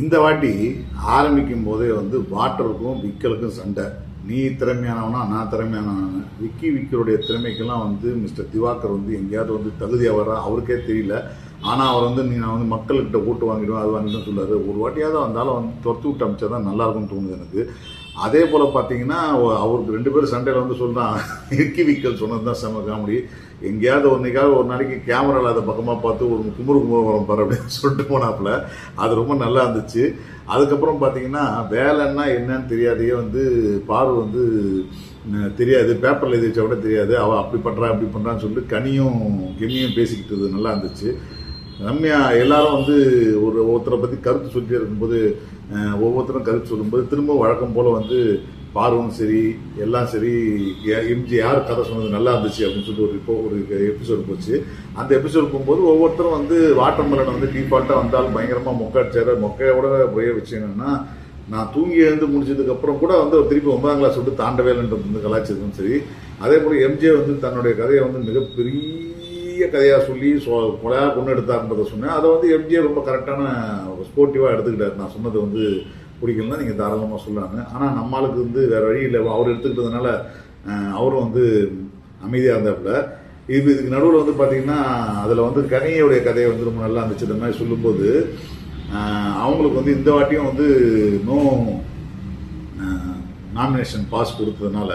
இந்த வாட்டி ஆரம்பிக்கும் போதே வந்து வாட்டருக்கும் விக்கலுக்கும் சண்டை. நீ திறமையானவனா, நான் திறமையானவன. விக்கருடைய திறமைக்கெல்லாம் வந்து மிஸ்டர் திவாகர் வந்து எங்கேயாவது வந்து தகுதியாக வர அவருக்கே தெரியல. ஆனால் அவர் வந்து நான் வந்து மக்கள்கிட்ட ஓட்டு வாங்கிடுவேன், அது வாங்கிடும் சொல்லாரு. ஒரு வாட்டியாவது வந்தாலும் வந்து துரத்து விட்டு அமைச்சா தான் நல்லா இருக்கும்னு தோணுது எனக்கு. அதே போல் பார்த்தீங்கன்னா அவருக்கு 2 பேரும் சண்டையில் வந்து சொல்கிறான். விக்கல் சொன்னது தான் செம்ம காமெடி. எங்கேயாவது ஒரு நாளைக்கு கேமராவில் அதை பக்கமாக பார்த்து ஒரு குமுறு வரும் பாரு அப்படின்னு சொல்லிட்டு போனாப்புல. அது ரொம்ப நல்லா இருந்துச்சு. அதுக்கப்புறம் பார்த்தீங்கன்னா வேலைன்னா என்னன்னு தெரியாதையே வந்து பாரு வந்து தெரியாது, பேப்பரில் எழுதி வச்சா கூட தெரியாது, அவள் அப்படி பண்ணுறா அப்படி பண்ணுறான்னு சொல்லிட்டு கனியும் கெமியும் பேசிக்கிட்டது நல்லா இருந்துச்சு. ரம்யா எல்லாரும் வந்து ஒருத்தரை பற்றி கருத்து சொல்லிட்டே இருக்கும்போது ஒவ்வொருத்தரும் கருத்து சொல்லும்போது திரும்ப வழக்கம் போல் வந்து பார்வம் சரி எல்லாம் சரி எம்ஜி யார் கதை சொன்னது நல்லா இருந்துச்சு அப்படின்னு சொல்லிட்டு ஒரு எபிசோடு போச்சு. அந்த எபிசோடு போகும்போது ஒவ்வொருத்தரும் வந்து வாட்டர் மெலன் வந்து டிஃபால்ட்டாக வந்தாலும் பயங்கரமாக மொக்கையோட போய் விஷயம் என்னன்னா, நான் தூங்கி எழுந்து முடிச்சதுக்கப்புறம் கூட வந்து திருப்பி 9ஆம் கிளாஸ் விட்டு தாண்டவே இல்லைன்றது வந்து கலாச்சாரம் சரி. அதே போல் எம்ஜே வந்து தன்னுடைய கதையை வந்து மிகப்பெரிய கதையாக சொல்லி கொலையாக கொண்டு எடுத்தாருன்றதை சொன்னேன். அதை வந்து எம்ஜிஏ ரொம்ப கரெக்டான ஸ்போர்ட்டிவாக எடுத்துக்கிட்டார். நான் சொன்னது வந்து பிடிக்கலன்னா நீங்கள் தாராளமாக சொல்லாங்க. ஆனால் நம்மளுக்கு வந்து வேறு வழி இல்லை, அவர் எடுத்துக்கிட்டதுனால அவரும் வந்து அமைதியாக இருந்தாப்புல. இதுக்கு நடுவில் வந்து பார்த்தீங்கன்னா அதில் வந்து கனியோடைய கதையை வந்து ரொம்ப நல்லா இருந்துச்சு. இந்த மாதிரி சொல்லும்போது அவங்களுக்கு வந்து இந்த வாட்டியும் வந்து நாமினேஷன் பாஸ் கொடுத்ததுனால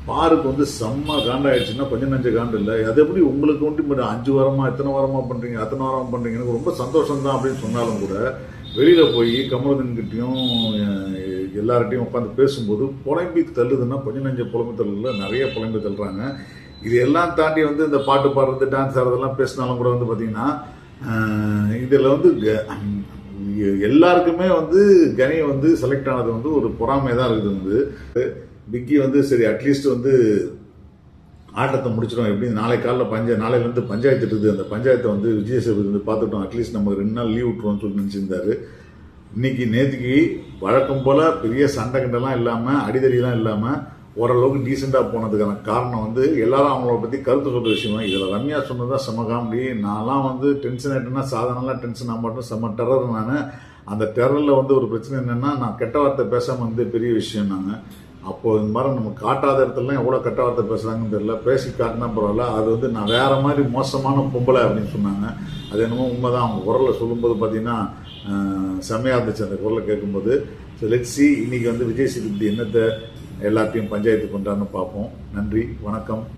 பாருக்கு வந்து செம்ம காண்டாயிடுச்சுன்னா கொஞ்சம் நஞ்ச காண்டு இல்லை. அது எப்படி உங்களுக்கு வந்து 5 வாரமாக எத்தனை வாரமாக பண்ணுறீங்க, அத்தனை வாரமாக பண்ணுறீங்க, எனக்கு ரொம்ப சந்தோஷம் தான் அப்படின்னு சொன்னாலும் கூட வெளியில் போய் கமலதன்கிட்டையும் எல்லார்கிட்டையும் உட்காந்து பேசும்போது புலம்பி தள்ளுதுன்னா கொஞ்சம் நஞ்ச புலம்பி தள்ளல, நிறைய புலம்பி தள்ளுறாங்க. இது எல்லாம் தாண்டி வந்து இந்த பாட்டு பாடுறது டான்ஸ் ஆடுறதெல்லாம் பேசினாலும் கூட வந்து பார்த்தீங்கன்னா இதில் வந்து எல்லாருக்குமே வந்து கனி வந்து செலக்ட் ஆனது வந்து ஒரு பொறாமை தான் இருக்குது. வந்து பிக்கி வந்து சரி அட்லீஸ்ட் வந்து ஆட்டத்தை முடிச்சிடும், எப்படி நாளை காலையில் நாளையிலேருந்து பஞ்சாயத்து இருக்குது, அந்த பஞ்சாயத்தை வந்து விஜய் சேதுபதி வந்து பார்த்துட்டோம், அட்லீஸ்ட் நமக்கு 2 நாள் லீவ் விட்டுருவோம்னு சொல்லி நினச்சிருந்தாரு. நேற்றுக்கு வழக்கம் போல் பெரிய சண்டை கண்டெல்லாம் இல்லாமல் அடிதடிலாம் இல்லாமல் ஓரளவுக்கு டீசெண்டாக போனதுக்கான காரணம் வந்து எல்லாரும் அவங்கள பற்றி கருத்து சொல்கிற விஷயம். இதில் ரம்யா சொன்னதான் செம காமெடி. நான்லாம் வந்து டென்ஷன் ஆகிட்டேன்னா சாதாரணலாம் டென்ஷன் ஆக மாட்டேன், செம்ம டெரர். நான் அந்த டெரரில் வந்து ஒரு பிரச்சனை என்னென்னா, நான் கெட்ட வார்த்தை பேசாமல் வந்து பெரிய விஷயம். நாங்கள் அப்போது இந்த மாதிரி நம்ம காட்டாத இடத்துலலாம் எவ்வளோ கெட்ட வார்த்தை பேசுகிறாங்கன்னு தெரியல, பேசி காட்டினா பரவாயில்ல. அது வந்து நான் வேறு மாதிரி மோசமான பொம்பளை அப்படின்னு சொன்னாங்க. அது என்னமோ உண்மைதான். அவங்க குரலில் சொல்லும்போது பார்த்தீங்கன்னா செம்மையாக இருந்துச்சு அந்த குரலை கேட்கும்போது. ஸோ லெட்ஸ் சி இன்னைக்கு வந்து விஜய் சேதுபதி என்னத்தை எல்லாத்தையும் பஞ்சாயத்து பண்ணுறான்னு பார்ப்போம். நன்றி, வணக்கம்.